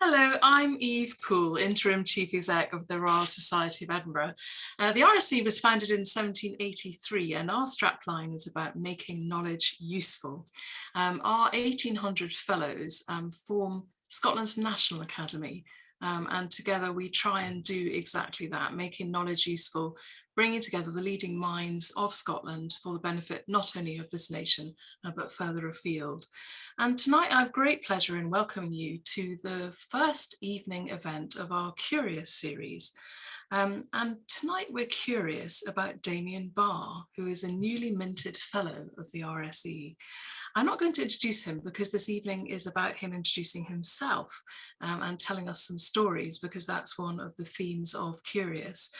Hello, I'm Eve Poole, Interim Chief Exec of the Royal Society of Edinburgh. The RSE was founded in 1783 and our strapline is about making knowledge useful. Our 1800 fellows form Scotland's National Academy, and together we try and do exactly that, making knowledge useful, bringing together the leading minds of Scotland for the benefit not only of this nation, but further afield. And tonight I have great pleasure in welcoming you to the first evening event of our Curious series. And tonight we're curious about Damian Barr, who is a newly minted fellow of the RSE. I'm not going to introduce him because this evening is about him introducing himself and telling us some stories, because that's one of the themes of Curious.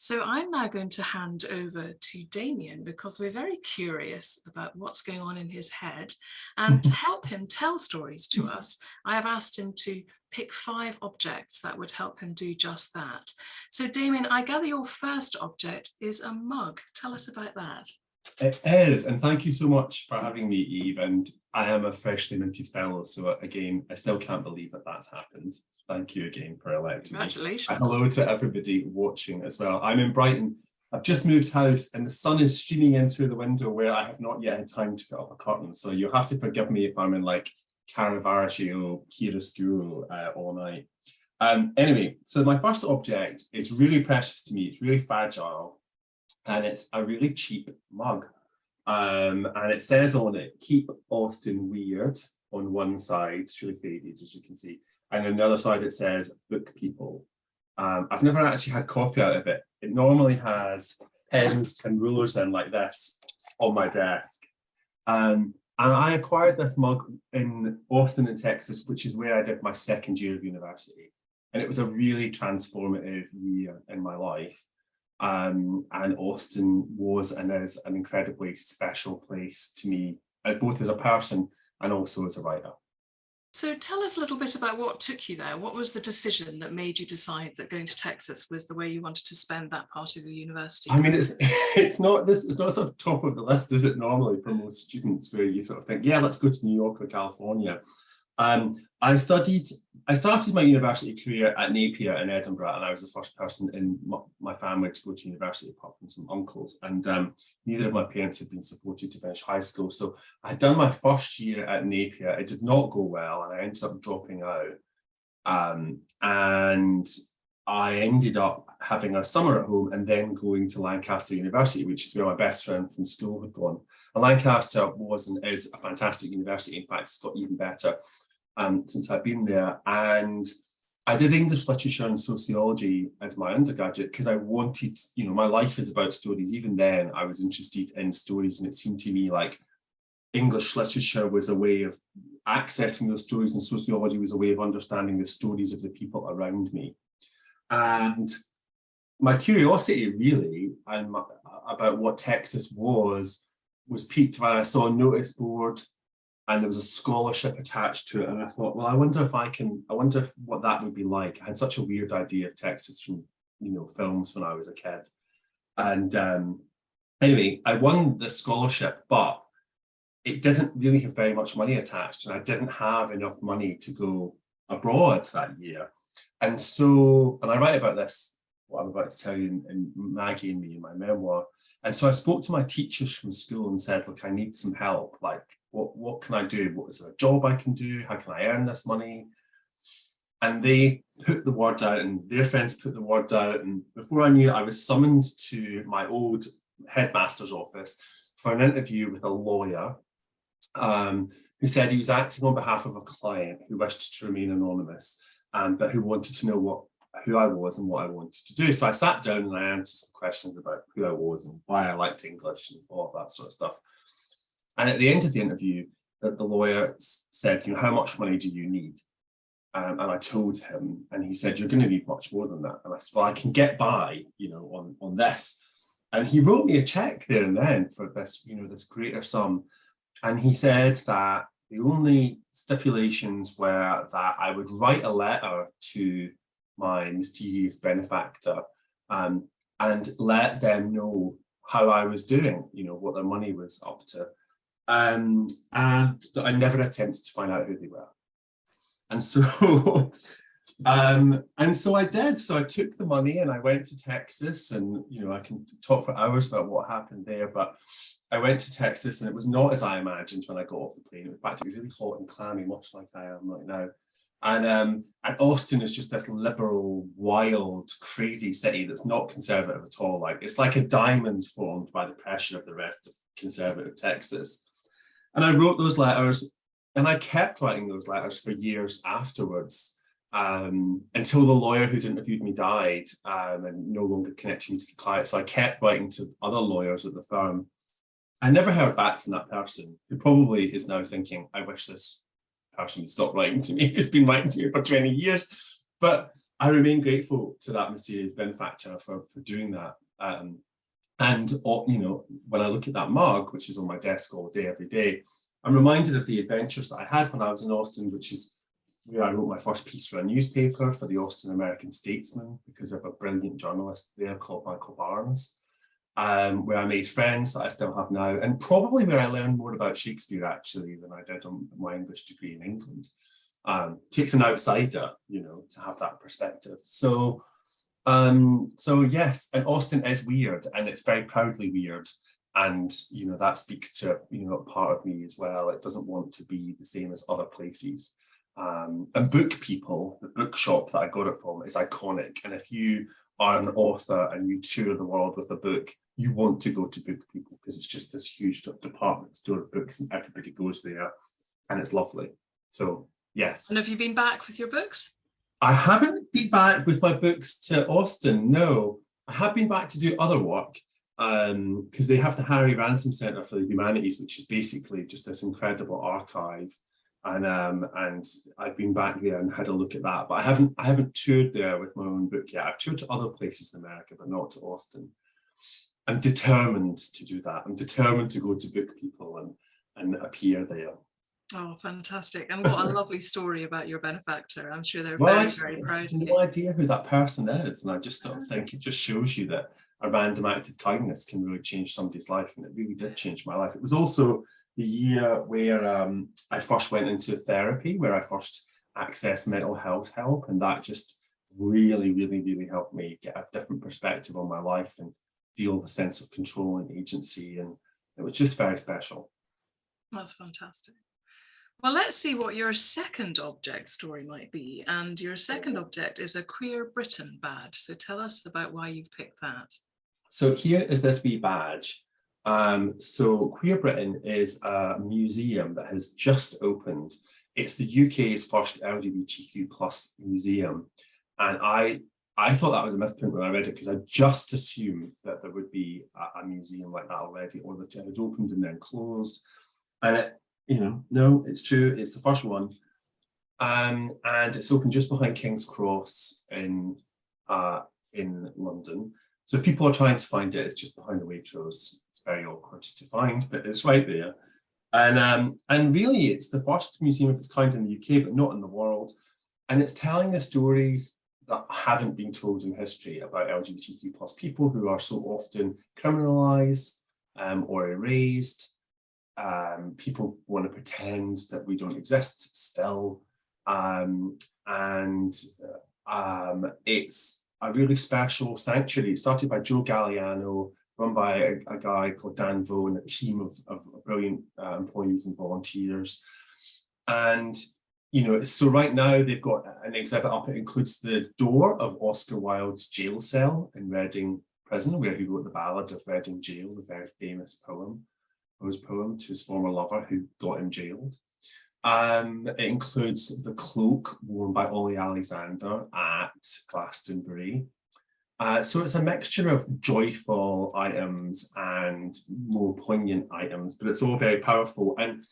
So I'm now going to hand over to Damian because we're very curious about what's going on in his head, and to help him tell stories to us, I have asked him to pick 5 objects that would help him do just that. So Damian, I gather your first object is a mug. Tell us about that. It is, and thank you so much for having me, Eve. And I am a freshly minted fellow, so again, I still can't believe that that's happened. Thank you again for electing me. Congratulations. And hello to everybody watching as well. I'm in Brighton. I've just moved house and the sun is streaming in through the window where I have not yet had time to put up a curtain. So you'll have to forgive me if I'm in like Caravaggio, chiaroscuro all night. Anyway, so my first object is really precious to me. It's really fragile. And it's a really cheap mug. And it says on it, "Keep Austin Weird" on one side. It's really faded, as you can see. And on the other side, it says "Book People." I've never actually had coffee out of it. It normally has pens and rulers in like this on my desk. And I acquired this mug in Austin, in Texas, which is where I did my second year of university. And it was a really transformative year in my life. And Austin was and is an incredibly special place to me, both as a person and also as a writer. So tell us a little bit about what took you there. What was the decision that made you decide that going to Texas was the way you wanted to spend that part of your university? I mean, it's not sort of top of the list, is it, normally for most students, where you sort of think, yeah, let's go to New York or California. I started my university career at Napier in Edinburgh, and I was the first person in my family to go to university, apart from some uncles. And neither of my parents had been supported to finish high school. So I had done my first year at Napier. It did not go well, and I ended up dropping out. And I ended up having a summer at home and then going to Lancaster University, which is where my best friend from school had gone. And Lancaster was and is a fantastic university. In fact, it's got even better since I've been there. And I did English literature and sociology as my undergraduate because I wanted, my life is about stories. Even then, I was interested in stories, and it seemed to me like English literature was a way of accessing those stories, and sociology was a way of understanding the stories of the people around me. And my curiosity really about what Texas was piqued when I saw a notice board and there was a scholarship attached to it. And I thought, well, I wonder what that would be like. I had such a weird idea of Texas from, films when I was a kid. And anyway, I won the scholarship, but it didn't really have very much money attached. And I didn't have enough money to go abroad that year. And I write about this, what I'm about to tell you in Maggie Me, in my memoir. And so I spoke to my teachers from school and said, look, I need some help. Like, what can I do? Is there a job I can do? How can I earn this money? And they put the word out, and their friends put the word out. And before I knew it, I was summoned to my old headmaster's office for an interview with a lawyer who said he was acting on behalf of a client who wished to remain anonymous, but who wanted to know who I was and what I wanted to do. So I sat down and I answered some questions about who I was and why I liked English and all of that sort of stuff. And at the end of the interview, the lawyer said, how much money do you need? And I told him, and he said, you're going to need much more than that. And I said, well, I can get by, on this. And he wrote me a check there and then for this, this greater sum. And he said that the only stipulations were that I would write a letter to my mysterious benefactor and let them know how I was doing, what their money was up to. And I never attempted to find out who they were. And so and so I did. So I took the money and I went to Texas, and I can talk for hours about what happened there, but I went to Texas and it was not as I imagined when I got off the plane. In fact, it was really hot and clammy, much like I am right now. And Austin is just this liberal, wild, crazy city that's not conservative at all. Like, it's like a diamond formed by the pressure of the rest of conservative Texas. And I wrote those letters, and I kept writing those letters for years afterwards, until the lawyer who'd interviewed me died, and no longer connected me to the client. So I kept writing to other lawyers at the firm. I never heard back from that person, who probably is now thinking, I wish this person would stop writing to me. It's been writing to me for 20 years. But I remain grateful to that mysterious benefactor for doing that. And when I look at that mug, which is on my desk all day, every day, I'm reminded of the adventures that I had when I was in Austin, which is where I wrote my first piece for a newspaper, for the Austin American Statesman, because of a brilliant journalist there called Michael Barnes, where I made friends that I still have now, and probably where I learned more about Shakespeare, actually, than I did on my English degree in England. Takes an outsider, to have that perspective. So yes, and Austin is weird, and it's very proudly weird. And, that speaks to, a part of me as well. It doesn't want to be the same as other places. And Book People, the bookshop that I got it from, is iconic. And if you are an author and you tour the world with a book, you want to go to Book People, because it's just this huge department store of books and everybody goes there, and it's lovely. So, yes. And have you been back with your books? I haven't been back with my books to Austin, no. I have been back to do other work, because they have the Harry Ransom Centre for the Humanities, which is basically just this incredible archive. And I've been back there and had a look at that, but I haven't toured there with my own book yet. I've toured to other places in America, but not to Austin. I'm determined to do that. I'm determined to go to Book People and appear there. Oh, fantastic. And what a lovely story about your benefactor. I'm sure they're very proud of you. No idea who that person is. And I just sort of think it just shows you that a random act of kindness can really change somebody's life. And it really did change my life. It was also the year where I first went into therapy, where I first accessed mental health help. And that just really, really, really helped me get a different perspective on my life and feel the sense of control and agency. And it was just very special. That's fantastic. Well, let's see what your second object story might be. And your second object is a Queer Britain badge. So tell us about why you've picked that. So here is this wee badge. So Queer Britain is a museum that has just opened. It's the UK's first LGBTQ plus museum. And I thought that was a misprint when I read it, because I just assumed that there would be a museum like that already, or that it had opened and then closed. And it, no, it's true. It's the first one. And it's open just behind King's Cross in London. So if people are trying to find it, it's just behind the Waitrose. It's very awkward to find, but it's right there. And really, it's the first museum of its kind in the UK, but not in the world. And it's telling the stories that haven't been told in history about LGBTQ plus people who are so often criminalised or erased. People want to pretend that we don't exist still. It's a really special sanctuary. It started by Joe Galliano, run by a guy called Dan Vo, and a team of brilliant employees and volunteers. And, so right now they've got an exhibit up. It includes the door of Oscar Wilde's jail cell in Reading Prison, where he wrote the Ballad of Reading Jail, the very famous poem to his former lover who got him jailed. It includes the cloak worn by Ollie Alexander at Glastonbury. So it's a mixture of joyful items and more poignant items, but it's all very powerful. And,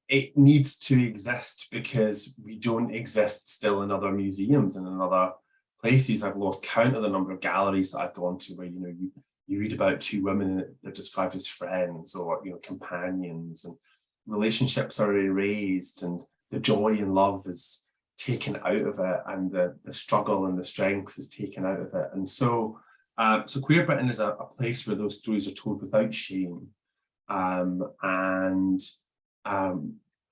it needs to exist because we don't exist still in other museums and in other places. I've lost count of the number of galleries that I've gone to where, you read about two women and they're described as friends or, companions, and relationships are erased and the joy and love is taken out of it, and the struggle and the strength is taken out of it. And so Queer Britain is a place where those stories are told without shame, and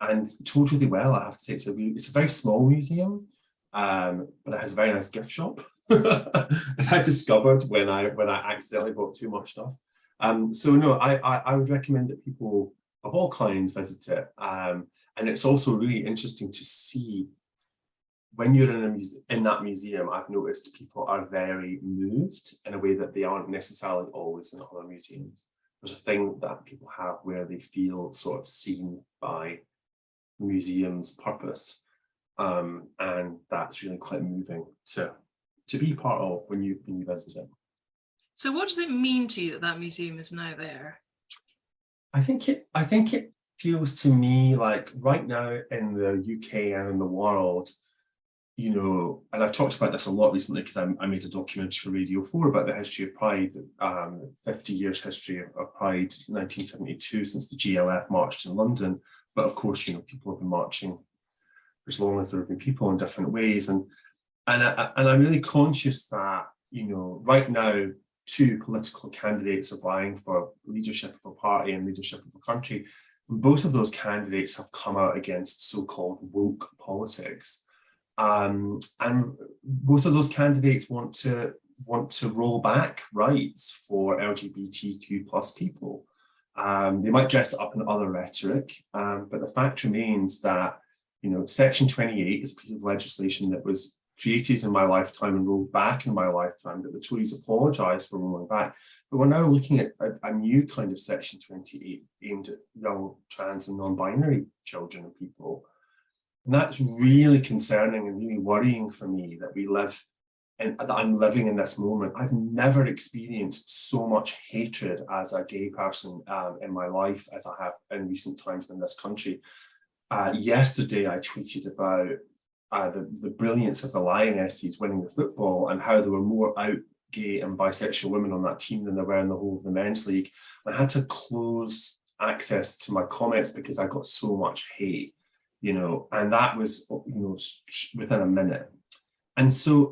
and told really well. I have to say, it's a very small museum, but it has a very nice gift shop. As I discovered when I accidentally bought too much stuff. So no, I would recommend that people of all kinds visit it. And it's also really interesting to see when you're in that museum. I've noticed people are very moved in a way that they aren't necessarily always in other museums. There's a thing that people have where they feel sort of seen by museum's purpose, and that's really quite moving to be part of when you visit it. So what does it mean to you that that museum is now there? I think it feels to me like right now in the UK and in the world, you know, and I've talked about this a lot recently because I made a documentary for Radio 4 about the history of Pride, 50 years history of Pride, 1972, since the GLF marched in London. But of course, you know, people have been marching for as long as there have been people in different ways. And I'm really conscious that, you know, right now, two political candidates are vying for leadership of a party and leadership of a country. And both of those candidates have come out against so-called woke politics. And both of those candidates want to roll back rights for LGBTQ plus people. They might dress it up in other rhetoric, but the fact remains that, you know, Section 28 is a piece of legislation that was created in my lifetime and rolled back in my lifetime, that the Tories apologised for rolling back. But we're now looking at a new kind of Section 28 aimed at young trans and non-binary children and people. And that's really concerning and really worrying for me that we live and that I'm living in this moment. I've never experienced so much hatred as a gay person in my life as I have in recent times in this country. Yesterday, I tweeted about the brilliance of the Lionesses winning the football and how there were more out gay and bisexual women on that team than there were in the whole of the men's league. I had to close access to my comments because I got so much hate, you know, and that was, you know, within a minute. And so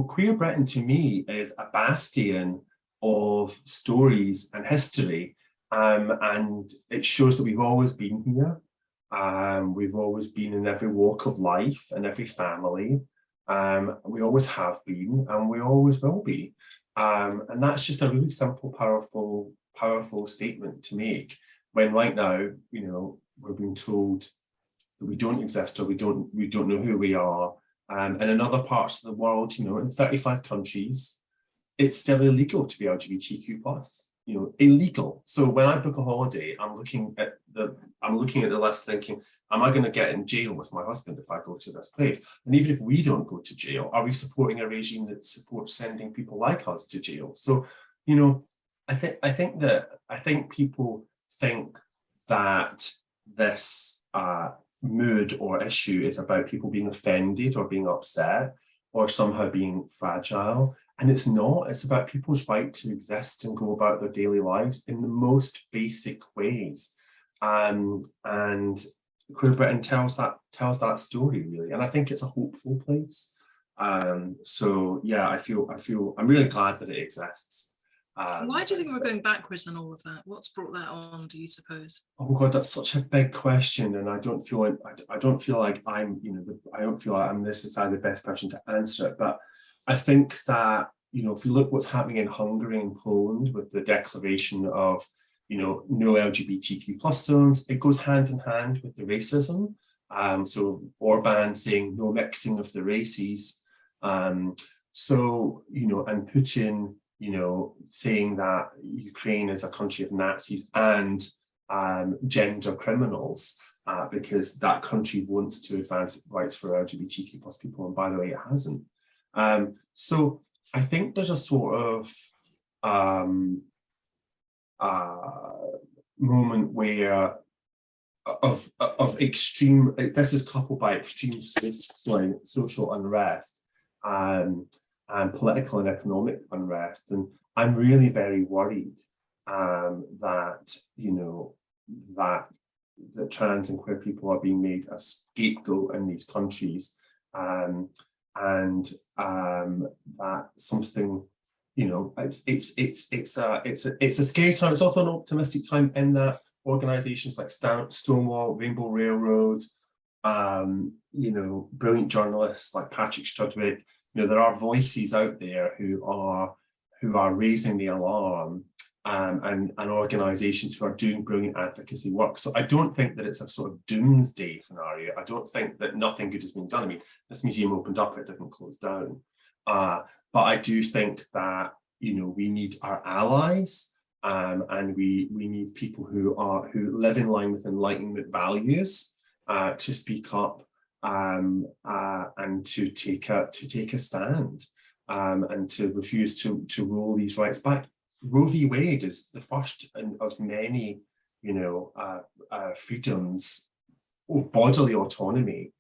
Queer Britain to me is a bastion of stories and history, and it shows that we've always been here. We've always been in every walk of life and every family. We always have been, and we always will be. And that's just a really simple, powerful statement to make when right now, you know, we're being told that we don't exist or we don't know who we are. And in other parts of the world, you know, in 35 countries, it's still illegal to be LGBTQ plus. You know, illegal. So when I book a holiday, I'm looking at the list thinking, am I going to get in jail with my husband if I go to this place? And even if we don't go to jail, are we supporting a regime that supports sending people like us to jail? So, you know, I think people think that this mood or issue is about people being offended or being upset or somehow being fragile. And it's not. It's about people's right to exist and go about their daily lives in the most basic ways. And Queer Britain tells that story really, and I think it's a hopeful place. So yeah, I'm really glad that it exists. Why do you think we're going backwards on all of that? What's brought that on, do you suppose? Oh God, that's such a big question, and I don't feel like I'm necessarily the best person to answer it. But I think that, you know, if you look what's happening in Hungary and Poland with the declaration of, you know, no LGBTQ plus zones, it goes hand in hand with the racism. So Orban saying no mixing of the races. So, you know, and Putin, you know, saying that Ukraine is a country of Nazis and gender criminals because that country wants to advance rights for LGBTQ plus people, and by the way, it hasn't. So I think there's a sort of moment where of extreme, this is coupled by extreme social unrest and political and economic unrest, and I'm really very worried that, you know, that trans and queer people are being made a scapegoat in these countries, and that something, you know, it's a scary time. It's also an optimistic time in that organizations like Stonewall, Rainbow Railroad, brilliant journalists like Patrick Strudwick. There are voices out there who are raising the alarm, and organizations who are doing brilliant advocacy work. So I don't think that it's a sort of doomsday scenario. I don't think that nothing good has been done. I mean, this museum opened up, it didn't close down. But I do think that, we need our allies, and we need people who live in line with Enlightenment values to speak up, and to take a stand, and to refuse to roll these rights back. Roe v. Wade is the first of many, freedoms of bodily autonomy,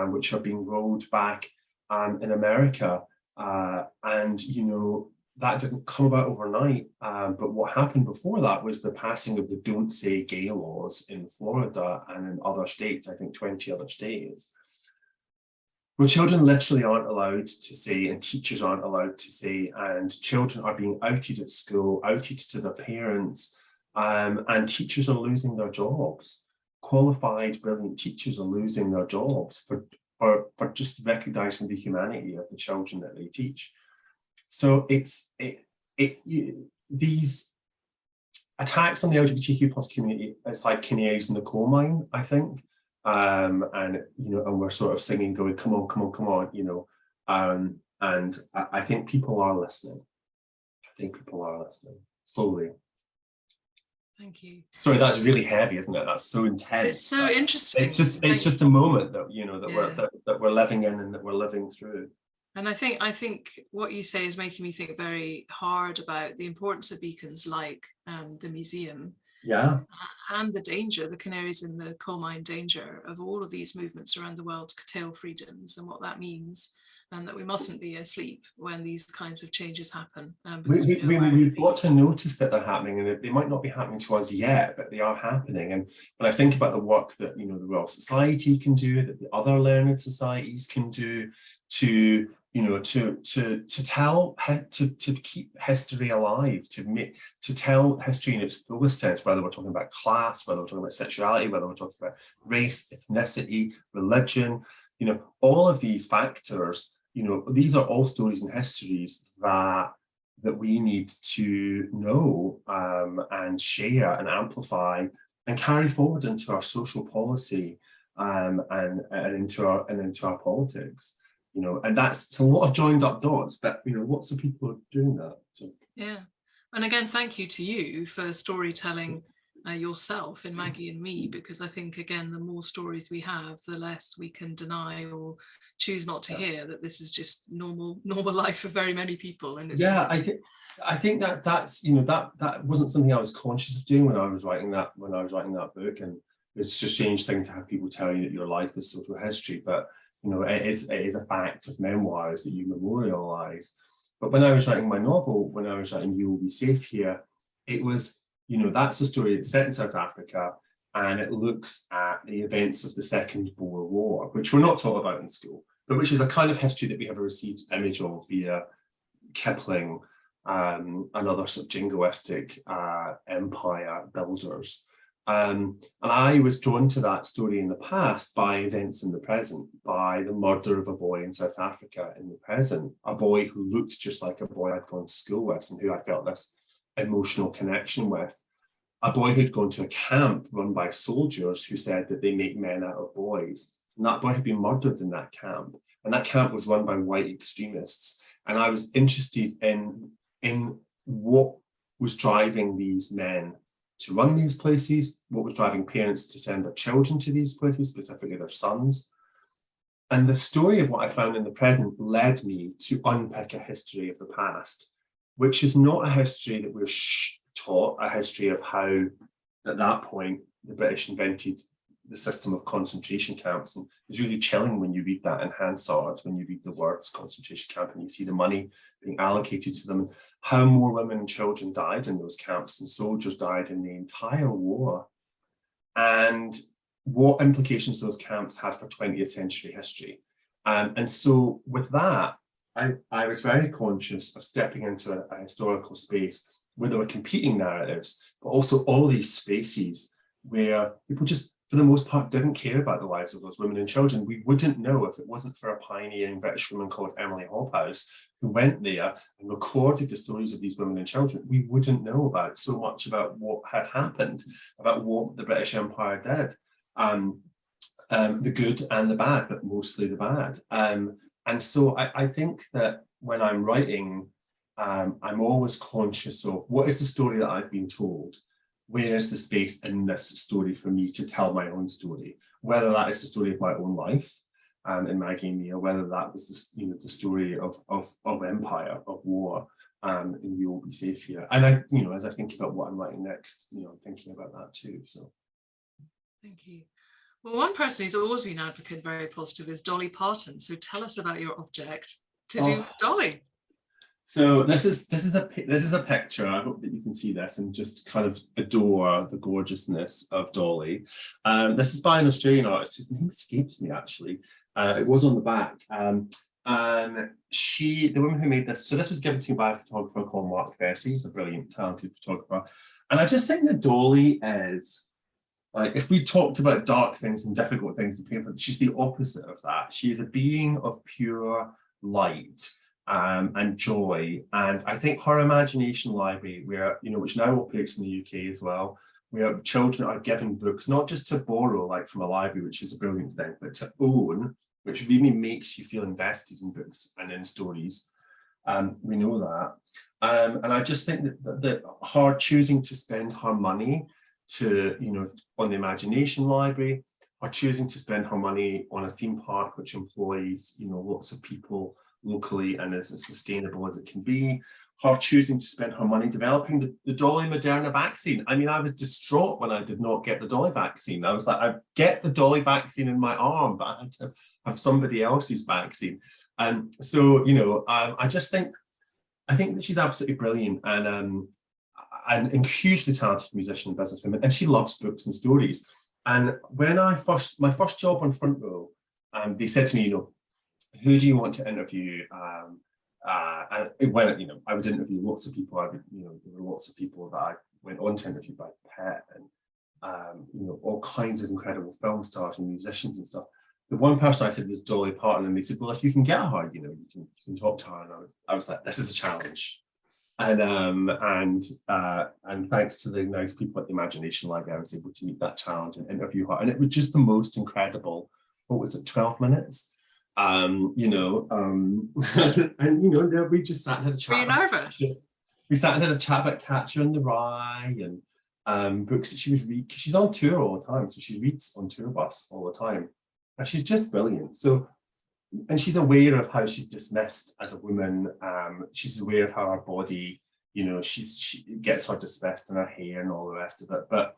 which are being rolled back in America, and that didn't come about overnight. But what happened before that was the passing of the Don't Say Gay laws in Florida and in other states, I think 20 other states, where children literally aren't allowed to say, and teachers aren't allowed to say, and children are being outed at school, outed to their parents, and teachers are losing their jobs. Qualified, brilliant teachers are losing their jobs for just recognizing the humanity of the children that they teach. So these attacks on the LGBTQ plus community, it's like canaries in the coal mine, I think. And we're sort of singing, going, come on, come on, come on, and I think people are listening. Slowly. Thank you. Sorry, that's really heavy, isn't it? That's so intense. It's so interesting. It's just a moment that that we're living in and that we're living through. And I think what you say is making me think very hard about the importance of beacons like the museum. Yeah. And the danger, the canaries in the coal mine danger of all of these movements around the world to curtail freedoms, and what that means, and that we mustn't be asleep when these kinds of changes happen. We've got to notice that they're happening, and they might not be happening to us yet, but they are happening. And when I think about the work that the Royal Society can do, that the other learned societies can do to keep history alive, to tell history in its fullest sense, whether we're talking about class, whether we're talking about sexuality, whether we're talking about race, ethnicity, religion, all of these factors, these are all stories and histories that we need to know, and share and amplify and carry forward into our social policy, and into our politics. And it's a lot of joined up dots, but lots of people are doing that. So. Yeah, and again, thank you to you for storytelling yourself in Maggie and Me, because I think again, the more stories we have, the less we can deny or choose not to hear that this is just normal life for very many people. And it's I think that's that wasn't something I was conscious of doing when I was writing that book, and it's a strange thing to have people tell you that your life is social history, but it is a fact of memoirs that you memorialize. But when I was writing my novel, when I was writing You Will Be Safe Here, it was, that's a story that's set in South Africa, and it looks at the events of the Second Boer War, which we're not taught about in school, but which is a kind of history that we have a received image of via Kipling, and other sort of jingoistic empire builders. And I was drawn to that story in the past by events in the present, by the murder of a boy in South Africa in the present, a boy who looked just like a boy I'd gone to school with and who I felt this emotional connection with, a boy who'd gone to a camp run by soldiers who said that they make men out of boys. And that boy had been murdered in that camp. And that camp was run by white extremists. And I was interested in what was driving these men to run these places, what was driving parents to send their children to these places, specifically their sons. And the story of what I found in the present led me to unpick a history of the past, which is not a history that we're taught, a history of how, at that point, the British invented the system of concentration camps. And it's really chilling when you read that in Hansard, when you read the words concentration camp and you see the money being allocated to them, and how more women and children died in those camps than soldiers died in the entire war, and what implications those camps had for 20th century history. And so with that, I was very conscious of stepping into a historical space where there were competing narratives, but also all these spaces where people just, for the most part, didn't care about the lives of those women and children. We wouldn't know if it wasn't for a pioneering British woman called Emily Hobhouse, who went there and recorded the stories of these women and children. We wouldn't know about so much about what had happened, about what the British Empire did. The good and the bad, but mostly the bad. And so I think that when I'm writing, I'm always conscious of what is the story that I've been told? Where is the space in this story for me to tell my own story? Whether that is the story of my own life in Maggie Me, or whether that was the story of empire, of war, and We Will Be Safe Here. And I, as I think about what I'm writing next, I'm thinking about that too. So, thank you. Well, one person who's always been advocate very positive is Dolly Parton. So tell us about your object to do with Dolly. So this is a picture. I hope that you can see this and just kind of adore the gorgeousness of Dolly. This is by an Australian artist whose name escapes me actually. It was on the back. And the woman who made this, so this was given to me by a photographer called Mark FRSE. He's a brilliant, talented photographer. And I just think that Dolly is, like, if we talked about dark things and difficult things and painful, she's the opposite of that. She is a being of pure light. And joy, and I think her imagination library, where which now operates in the UK as well, where children are given books not just to borrow, like from a library, which is a brilliant thing, but to own, which really makes you feel invested in books and in stories. We know that, and I just think that her choosing to spend her money to on the imagination library, or choosing to spend her money on a theme park which employs lots of people locally and is as sustainable as it can be, her choosing to spend her money developing the Dolly Moderna vaccine. I mean, I was distraught when I did not get the Dolly vaccine. I was like, I get the Dolly vaccine in my arm, but I had to have somebody else's vaccine. And so, I think that she's absolutely brilliant and a hugely talented musician and businesswoman, and she loves books and stories. And when my first job on Front Row, they said to me, who do you want to interview? And when I would interview lots of people. There were lots of people that I went on to interview by Pet and all kinds of incredible film stars and musicians and stuff. The one person I said was Dolly Parton, and they said, well, if you can get her, you can talk to her. And I was like, this is a challenge. And thanks to the nice people at the Imagination Library, I was able to meet that challenge and interview her. And it was just the most incredible, what was it, 12 minutes? And there we just sat and had a chat. Were you nervous? We sat and had a chat about Thatcher and the Rye and books that she was reading, because she's on tour all the time, so she reads on tour bus all the time, and she's just brilliant. So, and she's aware of how she's dismissed as a woman. She's aware of how her body, she gets her dismissed in her hair and all the rest of it. But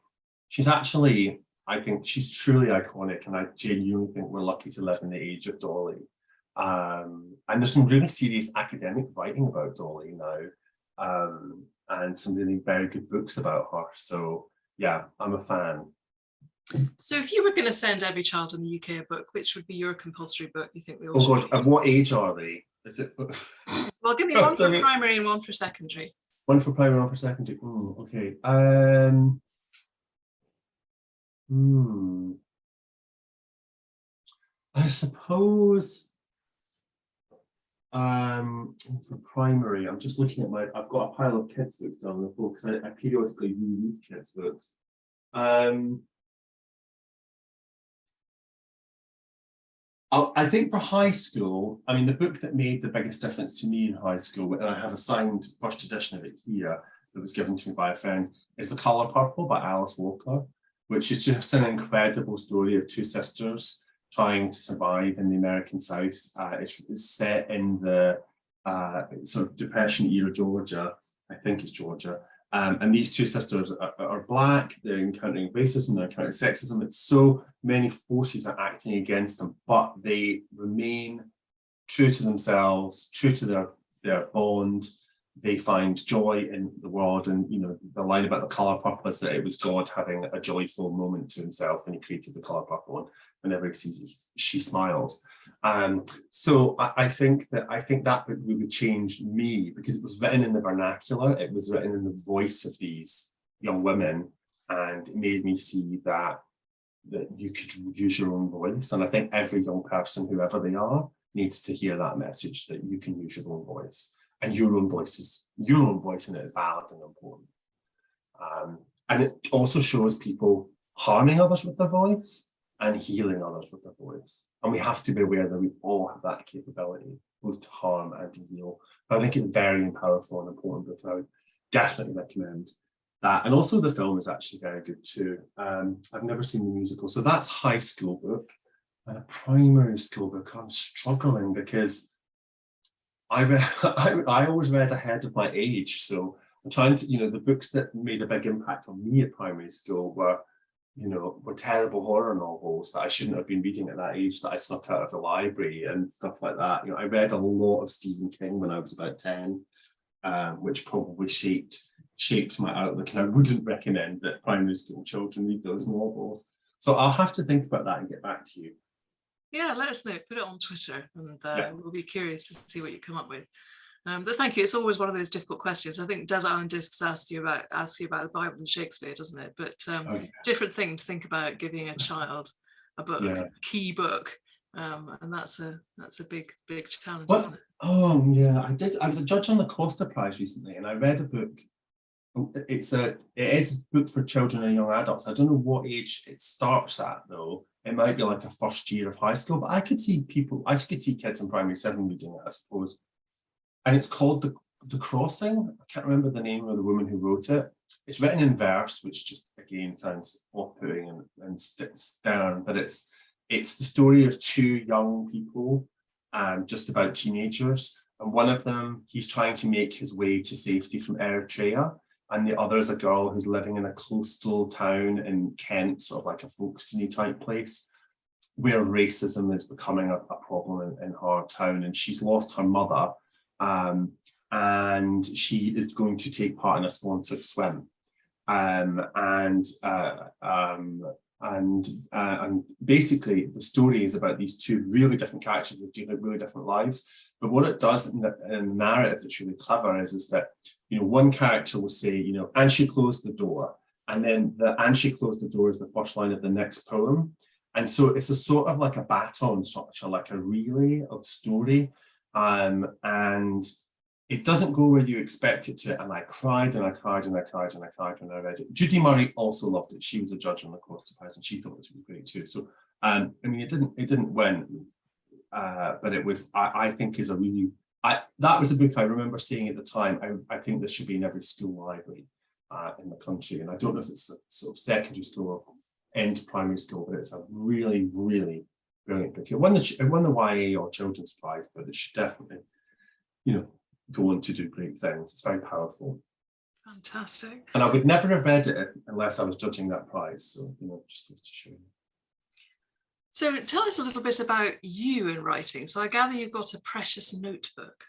she's actually, I think she's truly iconic, and I genuinely think we're lucky to live in the age of Dolly. And there's some really serious academic writing about Dolly now, and some really very good books about her. So yeah, I'm a fan. So if you were going to send every child in the UK a book, which would be your compulsory book you think they all Oh should God, at what age are they? Is it? Well, give me one for primary and one for secondary. One for primary, one for secondary. Okay. I suppose for primary, I'm just looking at I've got a pile of kids books down on the floor because I periodically read kids books. I think for high school, I mean, the book that made the biggest difference to me in high school, and I have a signed first edition of it here that was given to me by a friend, is The Colour Purple by Alice Walker, which is just an incredible story of two sisters trying to survive in the American South. It's set in the sort of Depression era Georgia, I think it's Georgia. And these two sisters are Black, they're encountering racism, they're encountering sexism. It's so many forces are acting against them, but they remain true to themselves, true to their bond. They find joy in the world. And, the line about the colour purple is that it was God having a joyful moment to himself when he created the colour purple. And whenever he sees she smiles. So I think that book really changed me because it was written in the vernacular. It was written in the voice of these young women. and it made me see that you could use your own voice. And I think every young person, whoever they are, needs to hear that message, that you can use your own voice, and your own voice and it is valid and important. And it also shows people harming others with their voice and healing others with their voice. And we have to be aware that we all have that capability, both to harm and to heal. But I think it's very powerful and important book. I would definitely recommend that. And also the film is actually very good too. I've never seen the musical. So that's high school book. And a primary school book, I'm struggling because I always read ahead of my age. So I'm trying to, the books that made a big impact on me at primary school were terrible horror novels that I shouldn't have been reading at that age, that I snuck out of the library and stuff like that. I read a lot of Stephen King when I was about 10, which probably shaped my outlook. And I wouldn't recommend that primary school children read those novels. So I'll have to think about that and get back to you. Yeah, let us know. Put it on Twitter, and we'll be curious to see what you come up with. But thank you. It's always one of those difficult questions. I think Desert Island Discs asked you about the Bible and Shakespeare, doesn't it? But different thing to think about giving a child a book, a key book, and that's a big challenge, isn't it? Oh yeah, I was a judge on the Costa Prize recently, and I read a book. It is a book for children and young adults. I don't know what age it starts at though. It might be like a first year of high school, but I could see kids in primary 7 reading it, I suppose. And it's called The Crossing. I can't remember the name of the woman who wrote it. It's written in verse, which just again sounds off-putting and stern, but it's the story of two young people, just about teenagers. And one of them, he's trying to make his way to safety from Eritrea. And the other is a girl who's living in a coastal town in Kent, sort of like a Folkestone type place, where racism is becoming a problem in her town. And she's lost her mother, and she is going to take part in a sponsored swim. And basically the story is about these two really different characters with really different lives. But what it does in the narrative that's really clever is that, one character will say, and she closed the door. And then and she closed the door is the first line of the next poem. And so it's a sort of like a baton structure, like a relay of story. And it doesn't go where you expect it to. And I cried and I cried and I cried and I cried when I read it. Judy Murray also loved it. She was a judge on the Costa Prize and she thought it was really great too. So, it didn't win, but it was, I think is a really, that was a book I remember seeing at the time. I think this should be in every school library in the country. And I don't know if it's a sort of secondary school or end primary school, but it's a really, really brilliant book. It won the YA or Children's Prize, but it should definitely, go on to do great things. It's very powerful. Fantastic. And I would never have read it unless I was judging that prize. So, just goes to show you. So tell us a little bit about you in writing. So I gather you've got a precious notebook.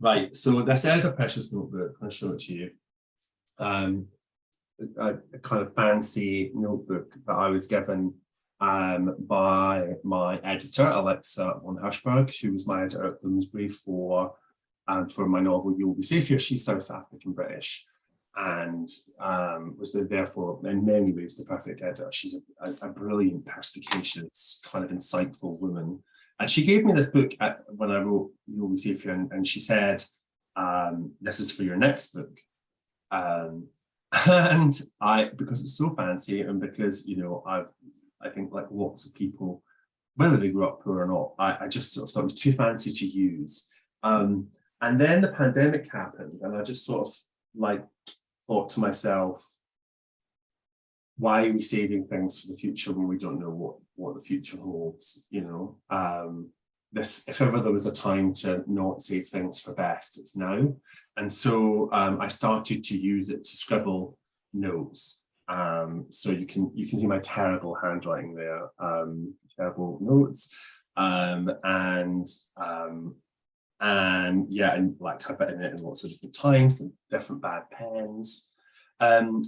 Right. So this is a precious notebook. I'll show it to you. A kind of fancy notebook that I was given by my editor, Alexa von Hirschberg. She was my editor at Bloomsbury for my novel You'll Be Safe Here. She's South African British and was therefore in many ways the perfect editor. She's a brilliant, perspicacious, kind of insightful woman. And she gave me this book when I wrote You'll Be Safe Here, and she said, this is for your next book. And because it's so fancy and because, I think like lots of people, whether they grew up poor or not, I just sort of thought it was too fancy to use. And then the pandemic happened and I just sort of thought to myself, why are we saving things for the future when we don't know what the future holds? If ever there was a time to not save things for best, it's now. And so I started to use it to scribble notes. So you can see my terrible handwriting there, terrible notes, and like I've written it in lots of different times, different bad pens, and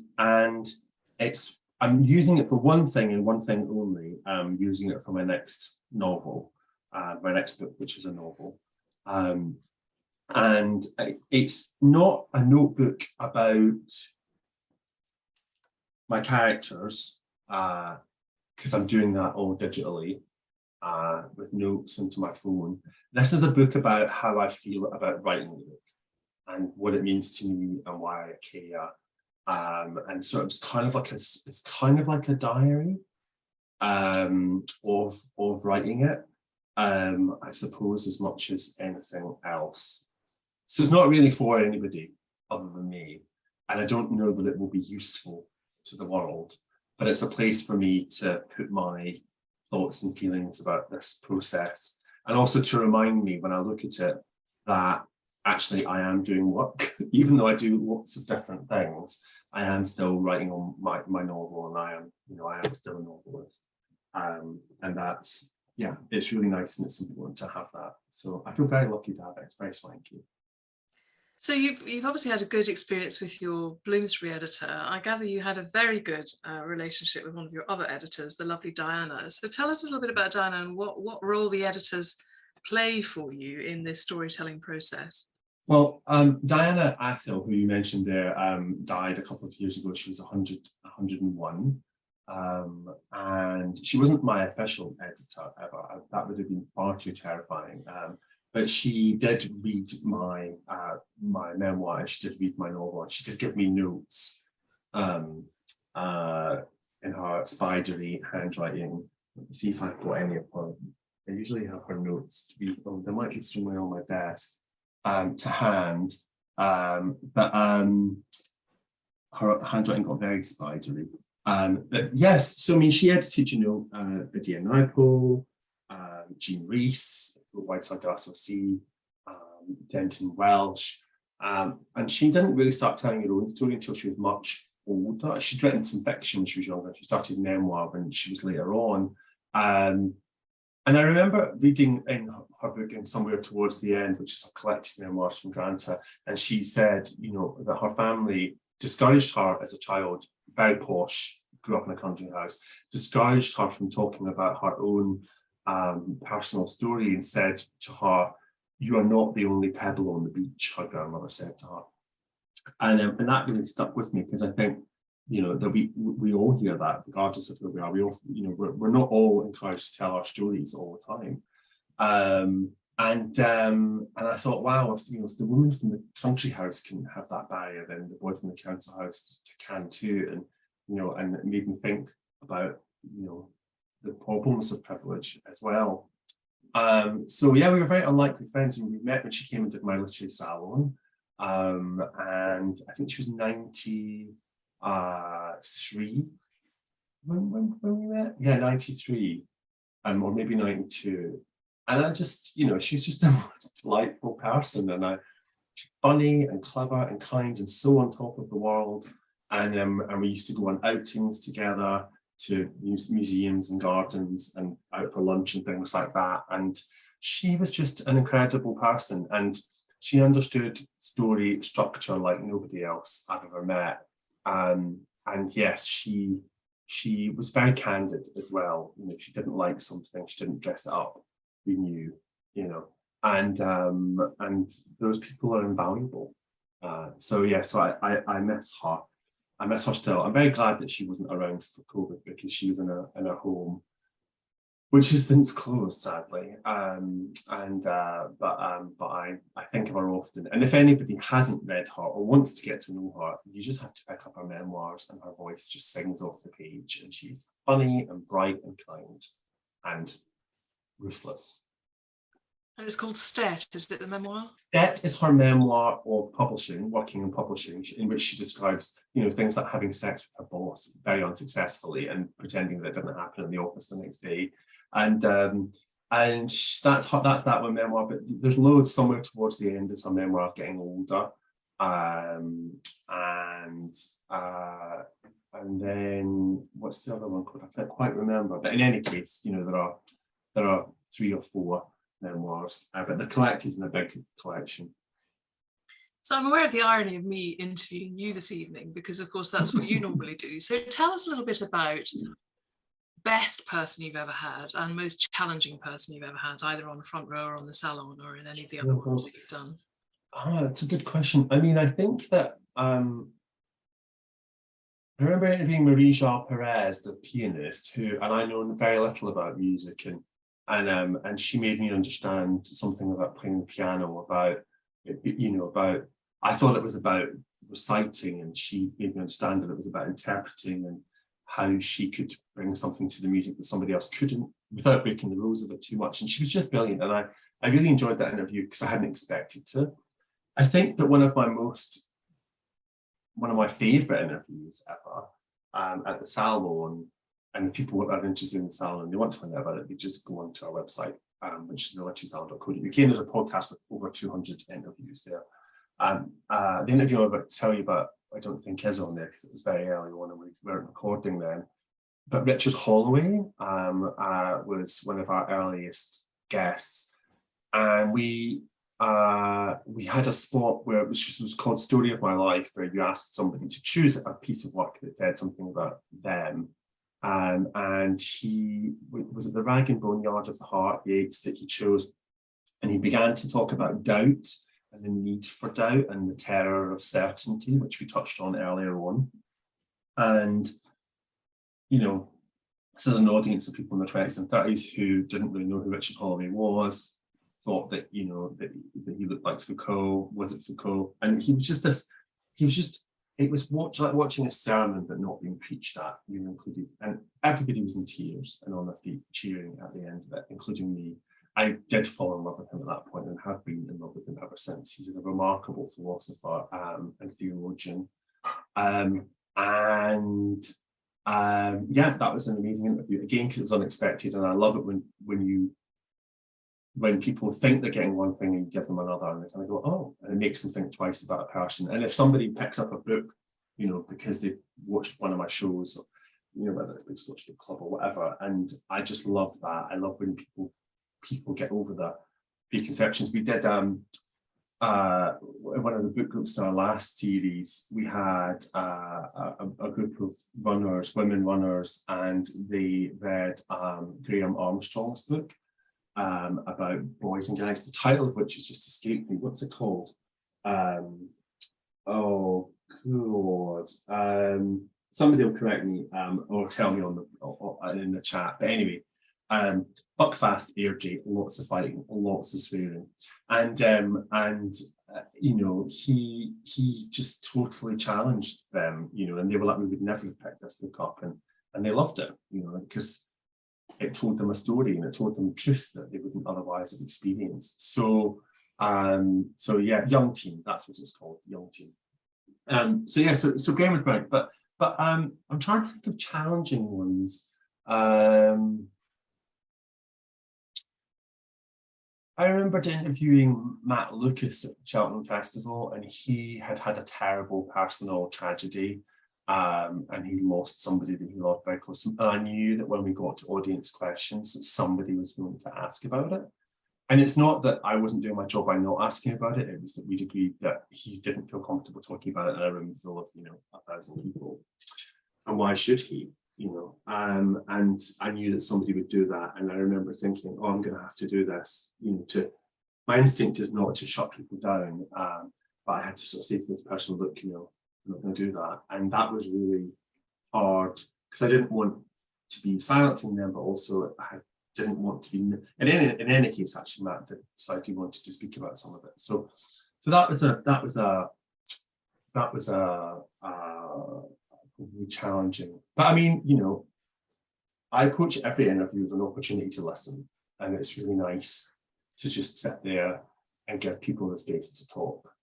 I'm using it for one thing and one thing only. I'm using it for my next novel, my next book, which is a novel. And it's not a notebook about my characters, because I'm doing that all digitally with notes into my phone. This is a book about how I feel about writing the book and what it means to me and why I care. And so it's kind of like a diary of writing it, I suppose, as much as anything else. So it's not really for anybody other than me, and I don't know that it will be useful to the world, but it's a place for me to put my thoughts and feelings about this process, and also to remind me when I look at it that actually I am doing work. Even though I do lots of different things, I am still writing on my novel, and I am still a novelist. And that's, yeah, it's really nice and it's important to have that. So I feel very lucky to have it. It's very swanky. So you've obviously had a good experience with your Bloomsbury editor. I gather you had a very good relationship with one of your other editors, the lovely Diana. So tell us a little bit about Diana and what role the editors play for you in this storytelling process. Well, Diana Athill, who you mentioned there, died a couple of years ago. She was 101. And she wasn't my official editor ever. That would have been far too terrifying. But she did read my memoir, and she did read my novel, and she did give me notes in her spidery handwriting. Let me see if I've got any of her. I usually have her notes. There might be somewhere on my desk to hand, but her handwriting got very spidery. But yes, so I mean, she edited, Lydia Naipo, Jean Rees, White Glass of Sea, Denton Welsh, and she didn't really start telling her own story until she was much older. She'd written some fiction when she was younger. She started memoir when she was later on. And I remember reading in her book, and somewhere towards the end, which is a collected memoirs from Granta, and she said, that her family discouraged her as a child, very posh, grew up in a country house, discouraged her from talking about her own personal story, and said to her, "You are not the only pebble on the beach," her grandmother said to her. And that really stuck with me, because I think, that we all hear that, regardless of who we are. We all, we're not all encouraged to tell our stories all the time. And I thought, wow, if the woman from the country house can have that barrier, then the boy from the council house can too. And it made me think about, the problems of privilege as well. So yeah, we were very unlikely friends, and we met when she came and did my literary salon. And I think she was 93 when we met. Yeah, 93, or maybe 92. And I just, she's just a most delightful person, and she's funny and clever and kind and so on top of the world. And we used to go on outings together to museums and gardens and out for lunch and things like that. And she was just an incredible person, and she understood story structure like nobody else I've ever met. And yes, she was very candid as well. She didn't like something, she didn't dress it up. We knew, and those people are invaluable. So I miss her. I miss her still. I'm very glad that she wasn't around for COVID, because she was in a home, which has since closed, sadly. But I think of her often. And if anybody hasn't read her or wants to get to know her, you just have to pick up her memoirs, and her voice just sings off the page. And she's funny and bright and kind and ruthless. And it's called Stet, is it the memoir? Stet is her memoir of publishing, working in publishing, in which she describes, things like having sex with her boss very unsuccessfully and pretending that it didn't happen in the office the next day. And that's that one memoir. But there's loads somewhere towards the end is her memoir of getting older. And then what's the other one called? I can't quite remember. But in any case, there are 3 or 4 memoirs, but they're collected in a big collection. So I'm aware of the irony of me interviewing you this evening, because of course that's what you normally do. So tell us a little bit about best person you've ever had and most challenging person you've ever had, either on Front Row or on the Salon or in any of the other ones that you've done. That's a good question. I mean, I think that I remember interviewing Marie-Jean Perez, the pianist, and I know very little about music, and she made me understand something about playing the piano, about I thought it was about reciting, and she made me understand that it was about interpreting and how she could bring something to the music that somebody else couldn't without breaking the rules of it too much. And she was just brilliant, and I really enjoyed that interview because I hadn't expected to. I think that one of my favorite interviews ever, at the salon, and if people are interested in the salon and they want to find out about it, they just go onto our website, which is thelitterarysalon.co.uk, and there's a podcast with over 200 interviews there. The interview I'm about to tell you about, I don't think is on there because it was very early on and we weren't recording then. But Richard Holloway was one of our earliest guests, and we had a spot where it was called Story of My Life, where you asked somebody to choose a piece of work that said something about them. And he was at the Rag and Bone Yard of the Heart, Yeats, that he chose, and he began to talk about doubt and the need for doubt and the terror of certainty, which we touched on earlier on. And, this is an audience of people in their 20s and 30s who didn't really know who Richard Holloway was, thought that, that he looked like Foucault. Was it Foucault? And it was like watching a sermon but not being preached at, included. And everybody was in tears and on their feet cheering at the end of it, including me. I did fall in love with him at that point and have been in love with him ever since. He's a remarkable philosopher and theologian. That was an amazing interview, again, because it was unexpected. And I love it when people think they're getting one thing and you give them another, and they kind of go, oh, and it makes them think twice about a person. And if somebody picks up a book, because they've watched one of my shows, or, whether it's Big Scotch Book Club or whatever, and I just love that. I love when people get over the preconceptions. We did one of the book groups in our last series. We had a group of runners, women runners, and they read Graham Armstrong's book about boys and guys, the title of which has just escaped me. What's it called? Oh God. Somebody will correct me or tell me in the chat. But anyway, Buckfast Airdrie, lots of fighting, lots of swearing, and he just totally challenged them, and they were like, we would never have picked this book up, and they loved it, because it told them a story and it told them truth that they wouldn't otherwise have experienced. So yeah, Young Teen, that's what it's called, Young Teen. So Graham was brilliant, but I'm trying to think of challenging ones. I remember interviewing Matt Lucas at the Cheltenham Festival, and he had a terrible personal tragedy, and he lost somebody that he loved very close to him. And I knew that when we got to audience questions, that somebody was going to ask about it. And it's not that I wasn't doing my job by not asking about it. It was that we'd agreed that he didn't feel comfortable talking about it in a room full of 1,000 people. And why should he? And I knew that somebody would do that. And I remember thinking, oh, I'm going to have to do this, my instinct is not to shut people down. But I had to sort of say to this person, look, I'm not going to do that. And that was really hard because I didn't want to be silencing them, but also I didn't want to be, in any case, actually, Matt decided he wanted to speak about some of it. So that was really challenging. But I mean, I approach every interview as an opportunity to listen, and it's really nice to just sit there and give people the space to talk.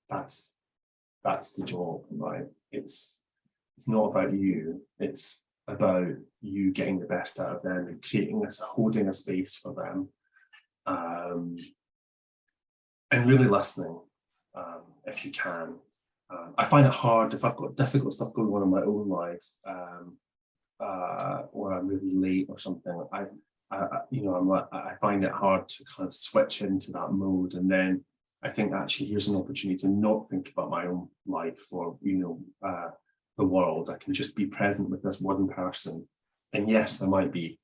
That's the job, right? It's not about you, it's about you getting the best out of them and holding a space for them, and really listening, if you can. I find it hard if I've got difficult stuff going on in my own life, or I'm really late or something. I find it hard to kind of switch into that mode, and then I think actually here's an opportunity to not think about my own life or the world. I can just be present with this one person, and yes, there might be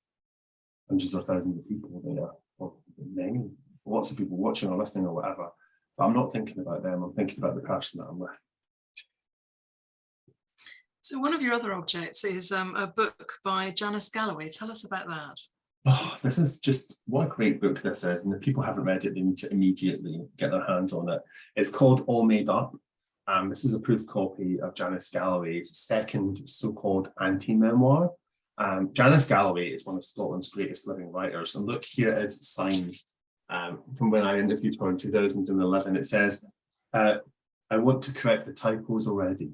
hundreds or thousands of people there, or lots of people watching or listening or whatever. But I'm not thinking about them. I'm thinking about the person that I'm with. So one of your other objects is a book by Janice Galloway. Tell us about that. Oh, this is just, what a great book this is. And if people haven't read it, they need to immediately get their hands on it. It's called All Made Up. This is a proof copy of Janice Galloway's second so-called anti-memoir. Janice Galloway is one of Scotland's greatest living writers. And look, here it is signed from when I interviewed her in 2011. It says, I want to correct the typos already.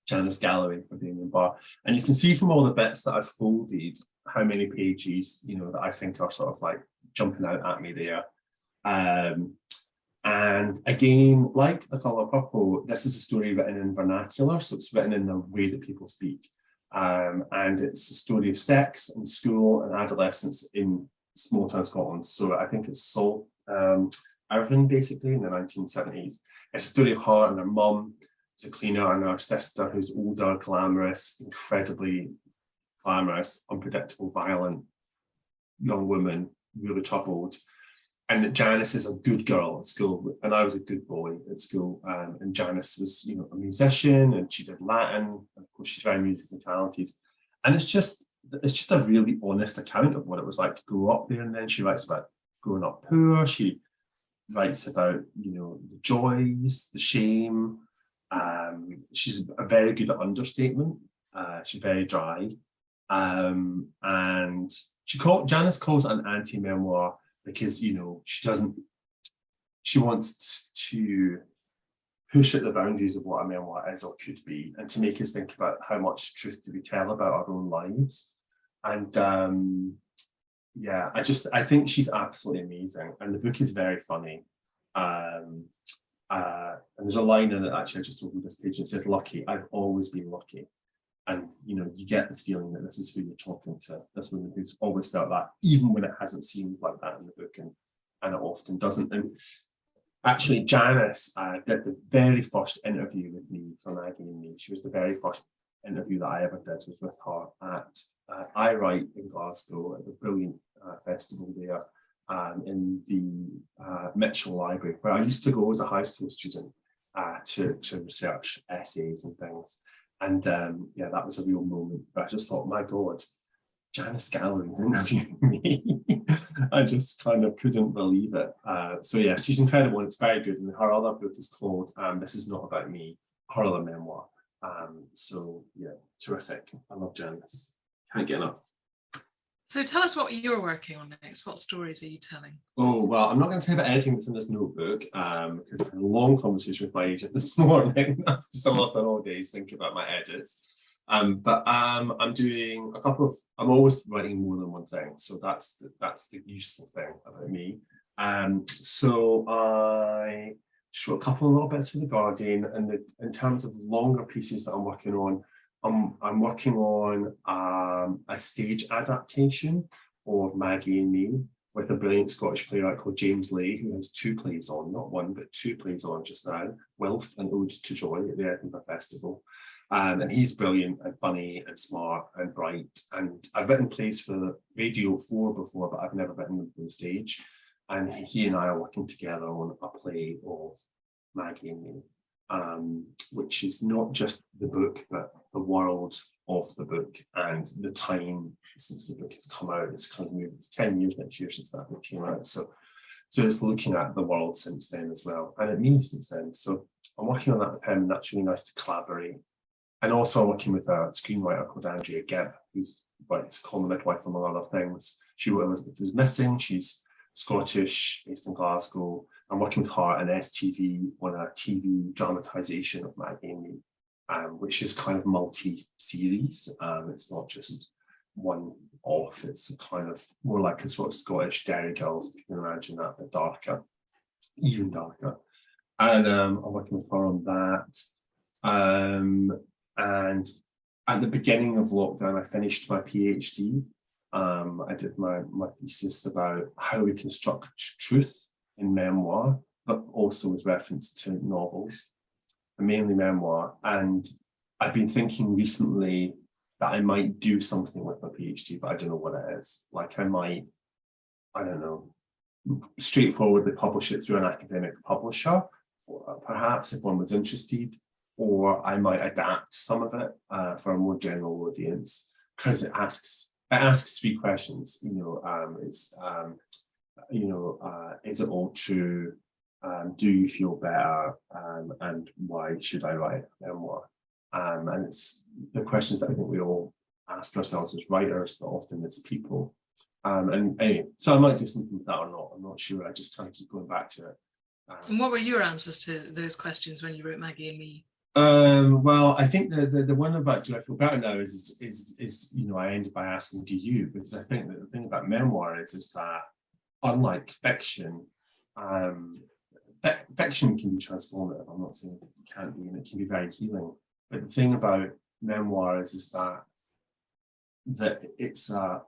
Janice Galloway for Damian Barr. And you can see from all the bits that I've folded how many pages, you know, that I think are sort of like jumping out at me there. And again, like The Colour Purple, this is a story written in vernacular, so it's written in the way that people speak. And it's a story of sex and school and adolescence in small town Scotland. So I think it's Salt Irvine, basically, in the 1970s. It's a story of her and her mum, who's a cleaner, and her sister, who's older, glamorous, incredibly glamorous, unpredictable, violent young woman, really troubled. And Janice is a good girl at school, and I was a good boy at school. And Janice was, you know, a musician, and she did Latin. And of course, she's very musically talented. And it's just a really honest account of what it was like to grow up there. And then she writes about growing up poor. She writes about, you know, the joys, the shame. She's very good at understatement. She's very dry. And Janice calls it an anti-memoir because, you know, she wants to push at the boundaries of what a memoir is or could be, and to make us think about how much truth do we tell about our own lives. And yeah, I think she's absolutely amazing, and the book is very funny. And there's a line in it, actually, I just opened this page, and it says, "Lucky, I've always been lucky." And, you know, you get this feeling that this is who you're talking to, this woman who's always felt that, even when it hasn't seemed like that in the book, and it often doesn't. And actually, Janice did the very first interview with me for Maggie Me. She was the very first interview that I ever did, was with her at I Write in Glasgow, at the brilliant festival there, in the Mitchell Library, where I used to go as a high school student to research essays and things. And yeah, that was a real moment. But I just thought, my God, Janice Galloway interviewing me. I just kind of couldn't believe it. So yeah, she's incredible, and it's very good. And her other book is called This Is Not About Me, her other memoir. So yeah, terrific. I love Janice. Can't get enough. So tell us what you're working on next. What stories are you telling? Oh, well, I'm not going to say about anything that's in this notebook, because I had a long conversation with my agent this morning. Just a lot of all days thinking about my edits. But I'm doing a couple of, I'm always writing more than one thing. So that's the useful thing about me. So I wrote a couple of little bits for The Guardian, and in terms of longer pieces that I'm working on, I'm working on a stage adaptation of Maggie Me with a brilliant Scottish playwright called James Leigh, who has 2 plays on, not one, but 2 plays on just now, Wilf and Ode to Joy at the Edinburgh Festival. And he's brilliant and funny and smart and bright. And I've written plays for Radio 4 before, but I've never written them for the stage. And he and I are working together on a play of Maggie Me, which is not just the book, but the world of the book and the time since the book has come out. It's kind of moved, it's 10 years next year since that book came out. So it's looking at the world since then as well, and at me since then. So I'm working on that with him, and that's really nice to collaborate. And also I'm working with a screenwriter called Andrea Gibb, who's writes Call the Midwife, among other things. She wrote Elizabeth is Missing. She's Scottish, based in Glasgow. I'm working with her and STV on a TV dramatisation of Maggie Me, which is kind of multi-series. It's not just one off, it's a kind of more like a sort of Scottish Dairy Girls, if you can imagine that, but darker, even darker. And I'm working with her on that. And at the beginning of lockdown, I finished my PhD. I did my thesis about how we construct truth in memoir, but also with reference to novels, and mainly memoir. And I've been thinking recently that I might do something with my PhD, but I don't know what it is. Like I might, I don't know, straightforwardly publish it through an academic publisher, or perhaps if one was interested, or I might adapt some of it for a more general audience, because it asks 3 questions. Is it all true? Do you feel better? And why should I write a memoir? And it's the questions that I think we all ask ourselves as writers, but often as people. And anyway, so I might do something with that or not. I'm not sure. I just kind of keep going back to it. And what were your answers to those questions when you wrote Maggie and Me? Well, I think the one about do I feel better now is I ended by asking, do you? Because I think that the thing about memoir is that, unlike fiction, fiction can be transformative. I'm not saying that it can't be, and it can be very healing. But the thing about memoir is that it's a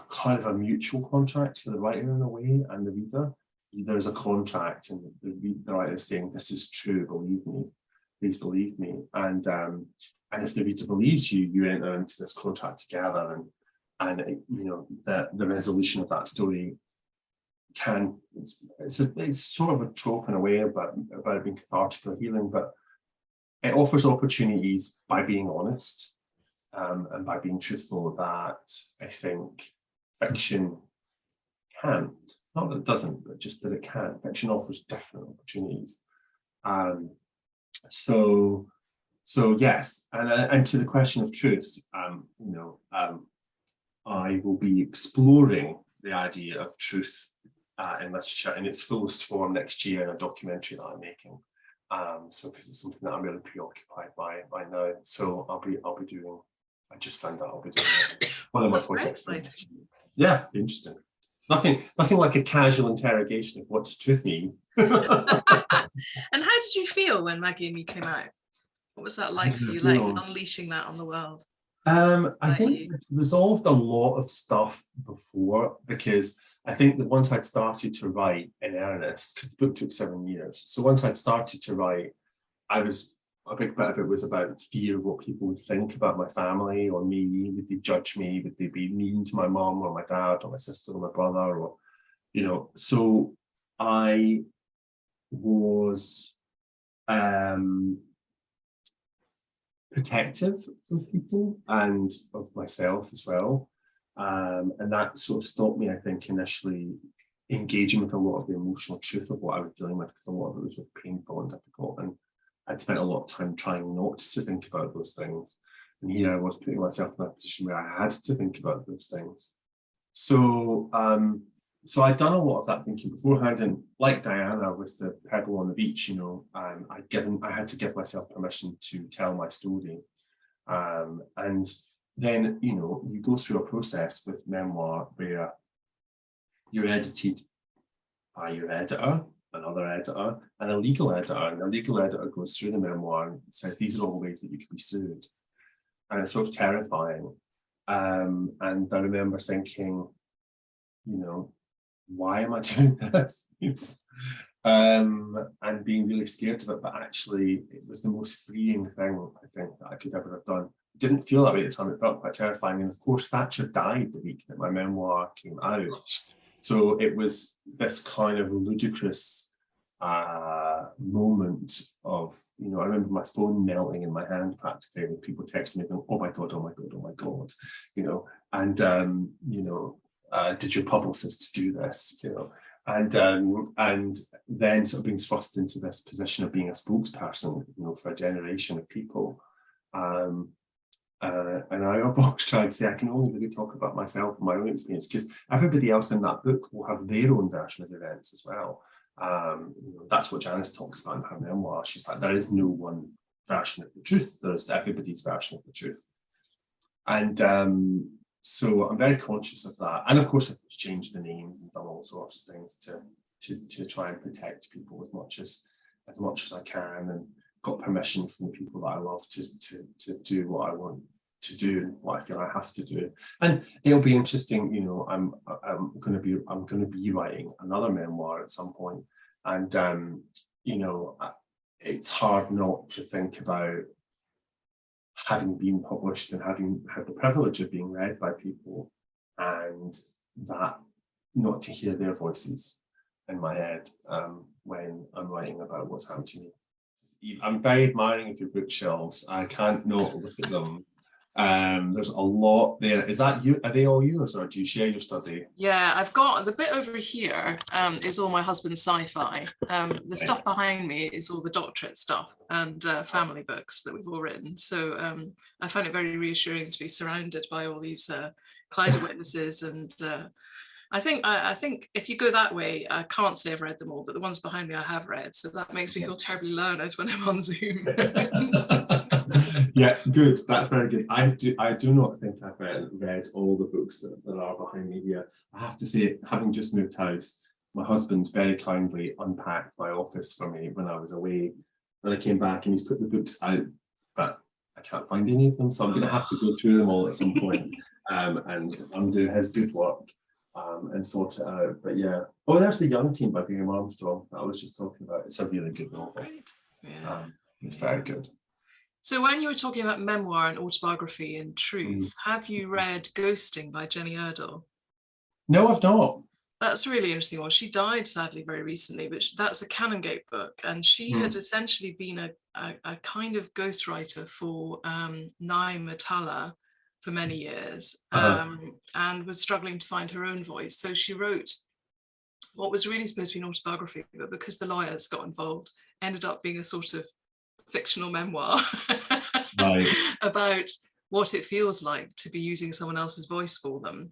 kind of a mutual contract for the writer in a way and the reader. There's a contract, and the writer is saying, "This is true. Believe me. Please believe me." And if the reader believes you, you enter into this contract together, and the resolution of that story it's sort of a trope in a way about it being cathartic or healing, but it offers opportunities by being honest and by being truthful that I think fiction can't. Not that it doesn't, but just that it can. Fiction offers different opportunities. So yes, and to the question of truth, I will be exploring the idea of truth in literature in its fullest form next year in a documentary that I'm making. So because it's something that I'm really preoccupied by now. So I'll be doing. I just found out I'll be doing one of my projects. Yeah, interesting. Nothing like a casual interrogation of what does truth mean. And how did you feel when Maggie and Me came out? What was that like for you, like unleashing that on the world? I think it resolved a lot of stuff before, because I think that once I'd started to write in earnest, because the book took 7 years. So once I'd started to write, a big bit of it was about fear of what people would think about my family or me. Would they judge me? Would they be mean to my mom or my dad or my sister or my brother? Or, so I was protective of people and of myself as well. And that sort of stopped me, I think, initially engaging with a lot of the emotional truth of what I was dealing with, because a lot of it was really painful and difficult. And I'd spent a lot of time trying not to think about those things. And here I was putting myself in a position where I had to think about those things. So I'd done a lot of that thinking beforehand, and like Diana with the pebble on the beach, I had to give myself permission to tell my story. And then, you go through a process with memoir where you're edited by your editor, another editor, and a legal editor. And the legal editor goes through the memoir and says, these are all the ways that you could be sued. And it's sort of terrifying. And I remember thinking, why am I doing this? And being really scared of it, but actually it was the most freeing thing I think that I could ever have done. It didn't feel that way at the time. It felt quite terrifying. And of course, Thatcher died the week that my memoir came out. So it was this kind of ludicrous moment of, I remember my phone melting in my hand practically, with people texting me going, oh my God, oh my God, oh my God, and did your publicist do this, and then sort of being thrust into this position of being a spokesperson, for a generation of people. And I always try to say I can only really talk about myself and my own experience, because everybody else in that book will have their own version of events as well. That's what Janice talks about in her memoir. She's like, there is no one version of the truth. There's everybody's version of the truth. And so I'm very conscious of that. And of course, I've changed the name and done all sorts of things to try and protect people as much as I can, and got permission from the people that I love to do what I want to do and what I feel I have to do. And it'll be interesting, I'm going to be writing another memoir at some point, and it's hard not to think about having been published and having had the privilege of being read by people, and that not to hear their voices in my head when I'm writing about what's happened to me. I'm very admiring of your bookshelves. I can't not look at them. There's a lot there. Is that you? Are they all yours, or do you share your study? Yeah, I've got the bit over here is all my husband's sci-fi. The stuff behind me is all the doctorate stuff and family books that we've all written. So I find it very reassuring to be surrounded by all these cloud of witnesses. And I think if you go that way, I can't say I've read them all, but the ones behind me I have read. So that makes me feel terribly learned when I'm on Zoom. Yeah, good. That's very good. I do not think I've read all the books that are behind me here. I have to say, having just moved house, my husband very kindly unpacked my office for me when I was away. When I came back, and he's put the books out, but I can't find any of them, so I'm going to have to go through them all at some point and undo his good work and sort it out. But yeah. Oh, there's The Young Team by Graham Armstrong that I was just talking about. It's a really good novel. Right. Yeah. It's very good. So when you were talking about memoir and autobiography and truth, have you read Ghosting by Jenny Erdel? No, I've not. That's a really interesting one. She died sadly very recently, but that's a Canongate book, and she had essentially been a kind of ghostwriter for Nai Matala for many years, and was struggling to find her own voice. So she wrote what was really supposed to be an autobiography, but because the lawyers got involved, ended up being a sort of fictional memoir about what it feels like to be using someone else's voice for them.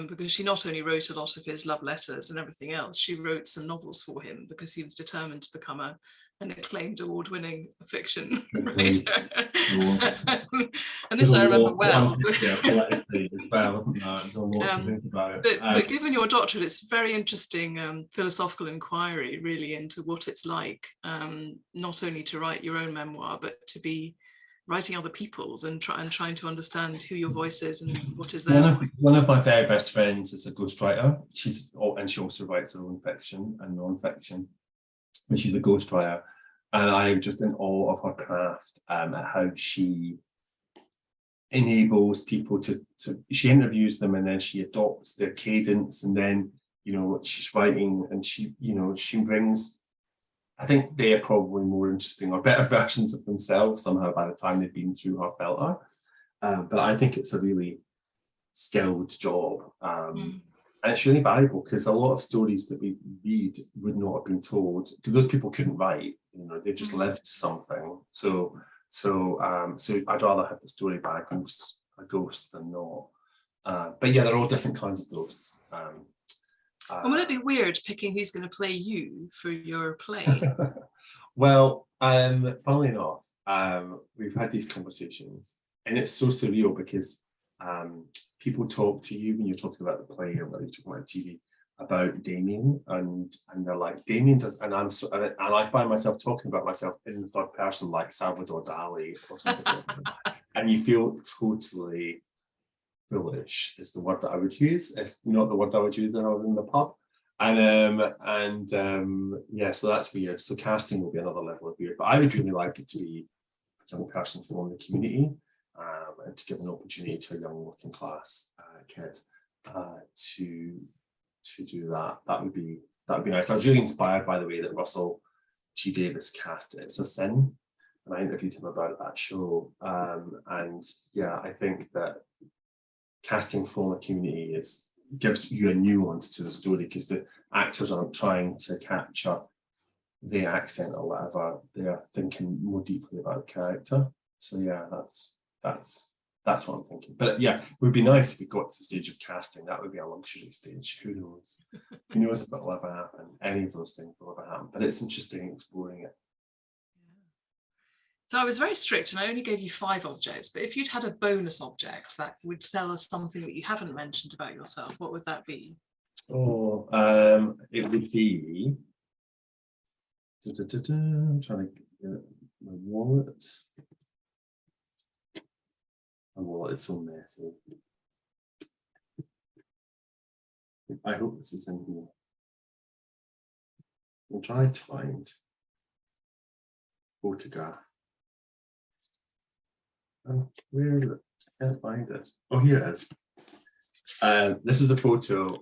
Because she not only wrote a lot of his love letters and everything else, she wrote some novels for him because he was determined to become an acclaimed award-winning fiction writer. And this I remember well. But given your doctorate, it's a very interesting philosophical inquiry really into what it's like, not only to write your own memoir, but to be writing other people's and trying to understand who your voice is and what is there. One of my very best friends is a ghostwriter. She also writes her own fiction and non-fiction, but she's a ghostwriter, and I'm just in awe of her craft and how she enables people to she interviews them and then she adopts their cadence, and then she's writing and she brings, I think they are probably more interesting or better versions of themselves somehow by the time they've been through her filter. But I think it's a really skilled job. And it's really valuable because a lot of stories that we read would not have been told because those people couldn't write. They just lived something. So I'd rather have the story by a ghost than not. But yeah, they're all different kinds of ghosts. And would it be weird picking who's going to play you for your play? Well, funnily enough, we've had these conversations, and it's so surreal because people talk to you when you're talking about the play or whether you're talking about TV about Damian, and they're like, Damian does, and I find myself talking about myself in the third person, like Salvador Dali or something like that, and you feel totally foolish is the word that I would use, if not the word I would use when I was in the pub. Yeah, so that's weird. So casting will be another level of weird, but I would really like it to be a young person from the community, and to give an opportunity to a young working class kid to do that. That would be nice. I was really inspired by the way that Russell T Davies cast It's a Sin, and I interviewed him about that show. And yeah, I think that casting from a community gives you a nuance to the story because the actors aren't trying to capture the accent or whatever. They're thinking more deeply about the character. So yeah, that's what I'm thinking. But yeah, it would be nice if we got to the stage of casting. That would be a luxury stage. Who knows? Who knows if it'll ever happen? Any of those things will ever happen. But it's interesting exploring it. So I was very strict and I only gave you 5 objects, but if you'd had a bonus object that would tell us something that you haven't mentioned about yourself, what would that be? Oh, it would be, I'm trying to get my wallet. My wallet is so messy. I hope this is in here. I'm trying to find photograph. Where is it? I can't find it. Oh, here it is. This is a photo.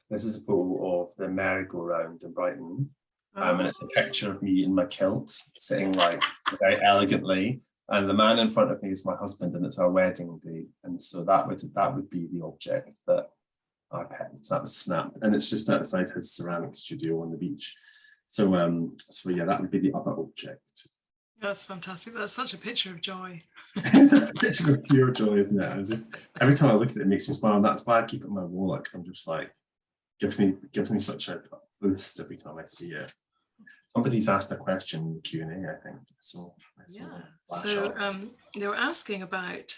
This is a photo of the merry-go-round in Brighton. And it's a picture of me in my kilt, sitting like very elegantly. And the man in front of me is my husband, and it's our wedding day. And so that would be the object that I picked. That was snapped, and it's just outside his ceramic studio on the beach. So yeah, that would be the other object. That's fantastic. That's such a picture of joy. It's a picture of pure joy, isn't it? And just every time I look at it, it makes me smile. And that's why I keep it in my wallet, because I'm just like, gives me such a boost every time I see it. Somebody's asked a question in the Q&A, I think. So they were asking about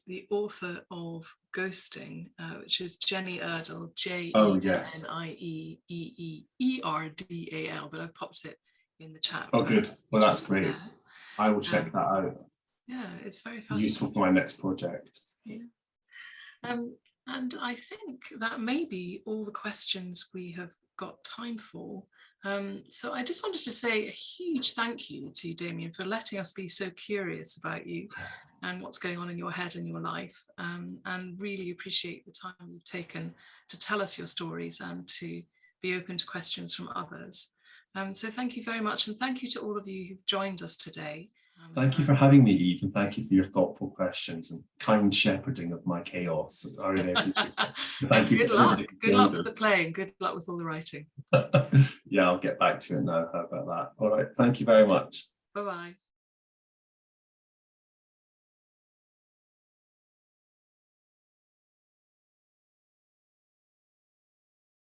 the author of Ghosting, which is Jenny Erdal, Jenieerdal, but I popped it in the chat. Oh, good. Well, that's great. I will check that out. Yeah, it's very fascinating. Useful for my next project. Yeah. And I think that may be all the questions we have got time for. So I just wanted to say a huge thank you to Damian for letting us be so curious about you and what's going on in your head and your life, and really appreciate the time you've taken to tell us your stories and to be open to questions from others. So thank you very much, and thank you to all of you who've joined us today. Thank you for having me, Eve, and thank you for your thoughtful questions and kind shepherding of my chaos. I really appreciate it. Thank you. Good luck. Good luck with the playing. Good luck with all the writing. Yeah, I'll get back to it now. How about that? All right. Thank you very much. Bye-bye.